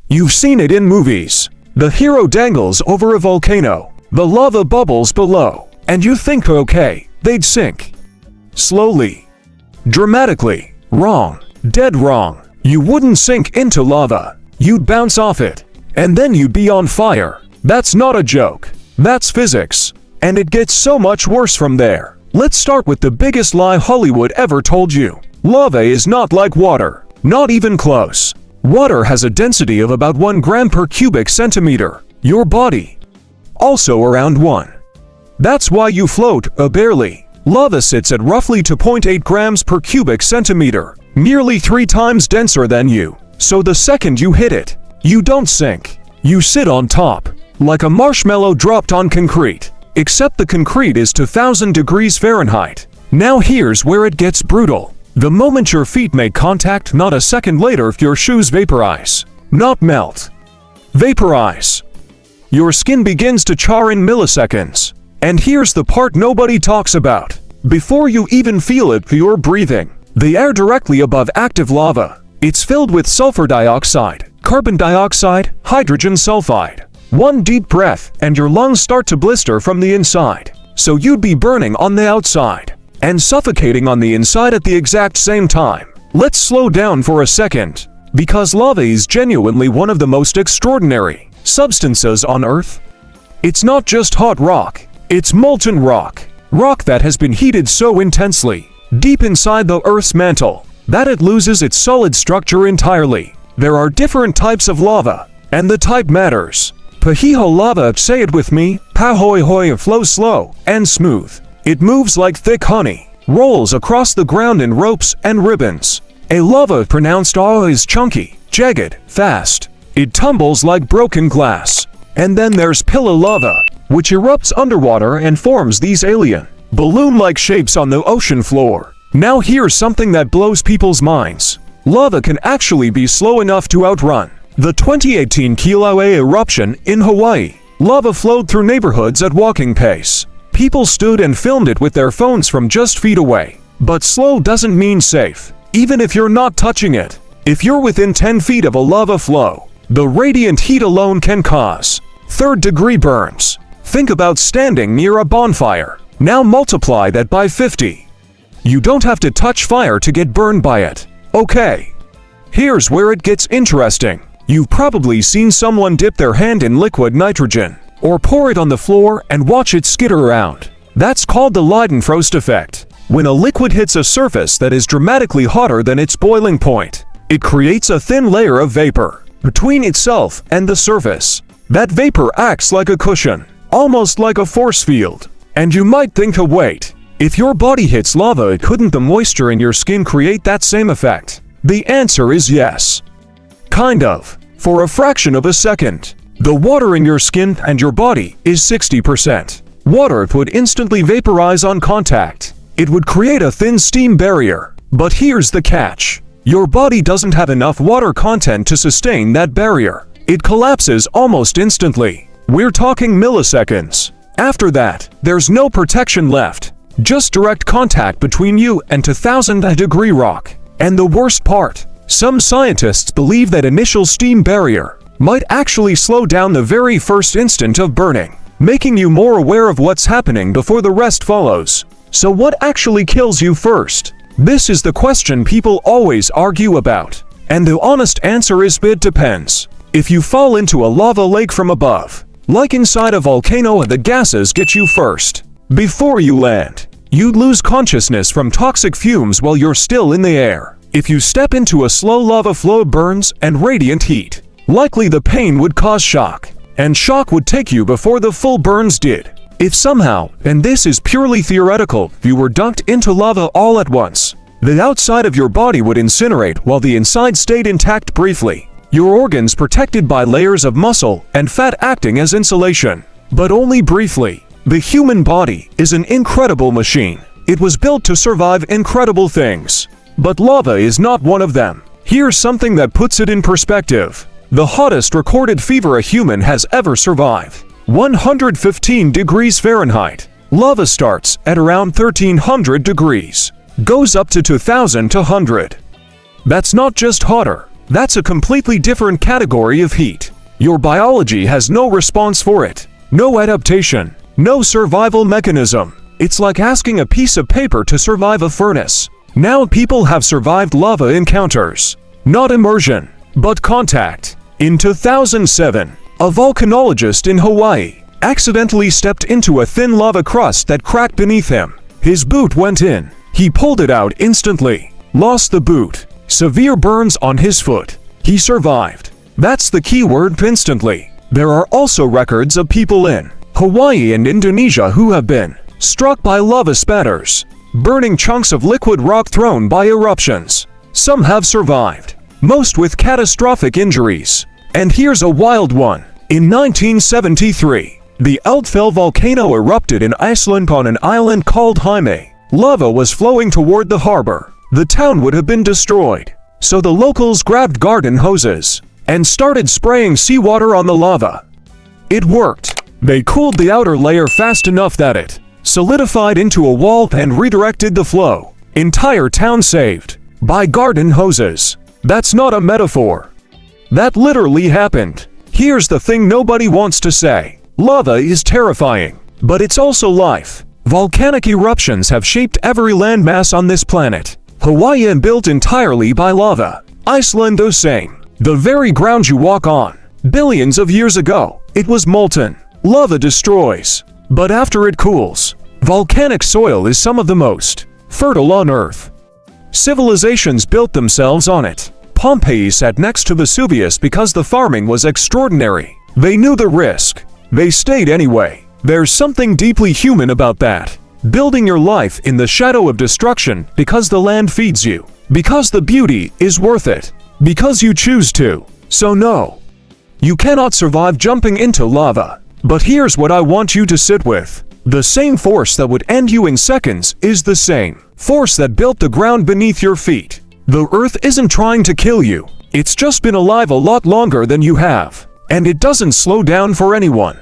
You've seen it in movies. The hero dangles over a volcano. The lava bubbles below. And you think, okay, they'd sink. Slowly. Dramatically. Wrong. Dead wrong. You wouldn't sink into lava. You'd bounce off it. And then you'd be on fire. That's not a joke. That's physics. And it gets so much worse from there. Let's start with the biggest lie Hollywood ever told you. Lava is not like water. Not even close. Water has a density of about 1 gram per cubic centimeter. Your body. Also around 1. That's why you float, barely. Lava sits at roughly 2.8 grams per cubic centimeter. Nearly 3 times denser than you. So the second you hit it, you don't sink. You sit on top. Like a marshmallow dropped on concrete. Except the concrete is 2000 degrees Fahrenheit. Now here's where it gets brutal. The moment your feet make contact, not a second later, your shoes vaporize. Not melt. Vaporize. Your skin begins to char in milliseconds. And here's the part nobody talks about. Before you even feel it, you're breathing the air directly above active lava. It's filled with sulfur dioxide, carbon dioxide, hydrogen sulfide. One deep breath, and your lungs start to blister from the inside. So you'd be burning on the outside and suffocating on the inside at the exact same time. Let's slow down for a second, because lava is genuinely one of the most extraordinary substances on Earth. It's not just hot rock, it's molten rock. Rock that has been heated so intensely, deep inside the Earth's mantle, that it loses its solid structure entirely. There are different types of lava, and the type matters. Pahiho lava, say it with me, pahoihoy, flows slow and smooth. It moves like thick honey, rolls across the ground in ropes and ribbons. A lava pronounced ah is chunky, jagged, fast. It tumbles like broken glass. And then there's pillar lava, which erupts underwater and forms these alien, balloon-like shapes on the ocean floor. Now here's something that blows people's minds. Lava can actually be slow enough to outrun the 2018 Kilauea eruption in Hawaii. Lava flowed through neighborhoods at walking pace. People stood and filmed it with their phones from just feet away. But slow doesn't mean safe, even if you're not touching it. If you're within 10 feet of a lava flow, the radiant heat alone can cause third-degree burns. Think about standing near a bonfire. Now multiply that by 50. You don't have to touch fire to get burned by it. Okay. Here's where it gets interesting. You've probably seen someone dip their hand in liquid nitrogen, or pour it on the floor and watch it skitter around. That's called the Leidenfrost effect. When a liquid hits a surface that is dramatically hotter than its boiling point, it creates a thin layer of vapor between itself and the surface. That vapor acts like a cushion, almost like a force field. And you might think, wait, if your body hits lava, couldn't the moisture in your skin create that same effect? The answer is yes. Kind of. For a fraction of a second. The water in your skin and your body is 60%. Water would instantly vaporize on contact. It would create a thin steam barrier. But here's the catch. Your body doesn't have enough water content to sustain that barrier. It collapses almost instantly. We're talking milliseconds. After that, there's no protection left. Just direct contact between you and 2000-degree rock. And the worst part, some scientists believe that initial steam barrier might actually slow down the very first instant of burning, making you more aware of what's happening before the rest follows. So what actually kills you first? This is the question people always argue about. And the honest answer is it depends. If you fall into a lava lake from above, like inside a volcano, the gases get you first. Before you land, you'd lose consciousness from toxic fumes while you're still in the air. If you step into a slow lava flow, burns and radiant heat, likely the pain would cause shock, and shock would take you before the full burns did. If somehow, and this is purely theoretical, you were dunked into lava all at once, the outside of your body would incinerate while the inside stayed intact briefly. Your organs protected by layers of muscle and fat acting as insulation, but only briefly. The human body is an incredible machine. It was built to survive incredible things. But lava is not one of them. Here's something that puts it in perspective. The hottest recorded fever a human has ever survived. 115 degrees Fahrenheit. Lava starts at around 1300 degrees. Goes up to 2000 to 100. That's not just hotter. That's a completely different category of heat. Your biology has no response for it. No adaptation. No survival mechanism. It's like asking a piece of paper to survive a furnace. Now people have survived lava encounters. Not immersion, but contact. In 2007, a volcanologist in Hawaii accidentally stepped into a thin lava crust that cracked beneath him. His boot went in. He pulled it out instantly. Lost the boot. Severe burns on his foot. He survived. That's the key word, instantly. There are also records of people in Hawaii and Indonesia who have been struck by lava spatters, burning chunks of liquid rock thrown by eruptions. Some have survived, most with catastrophic injuries. And here's a wild one. In 1973, the Eldfell volcano erupted in Iceland on an island called Jaime. Lava was flowing toward the harbor. The town would have been destroyed. So the locals grabbed garden hoses and started spraying seawater on the lava. It worked. They cooled the outer layer fast enough that it solidified into a wall and redirected the flow. Entire town saved by garden hoses. That's not a metaphor. That literally happened. Here's the thing nobody wants to say. Lava is terrifying, but it's also life. Volcanic eruptions have shaped every landmass on this planet. Hawaii is built entirely by lava. Iceland the same. The very ground you walk on. Billions of years ago, it was molten. Lava destroys. But after it cools, volcanic soil is some of the most fertile on Earth. Civilizations built themselves on it. Pompeii sat next to Vesuvius because the farming was extraordinary. They knew the risk. They stayed anyway. There's something deeply human about that. Building your life in the shadow of destruction because the land feeds you. Because the beauty is worth it. Because you choose to. So no. You cannot survive jumping into lava. But here's what I want you to sit with. The same force that would end you in seconds is the same force that built the ground beneath your feet. The earth isn't trying to kill you. It's just been alive a lot longer than you have. And it doesn't slow down for anyone.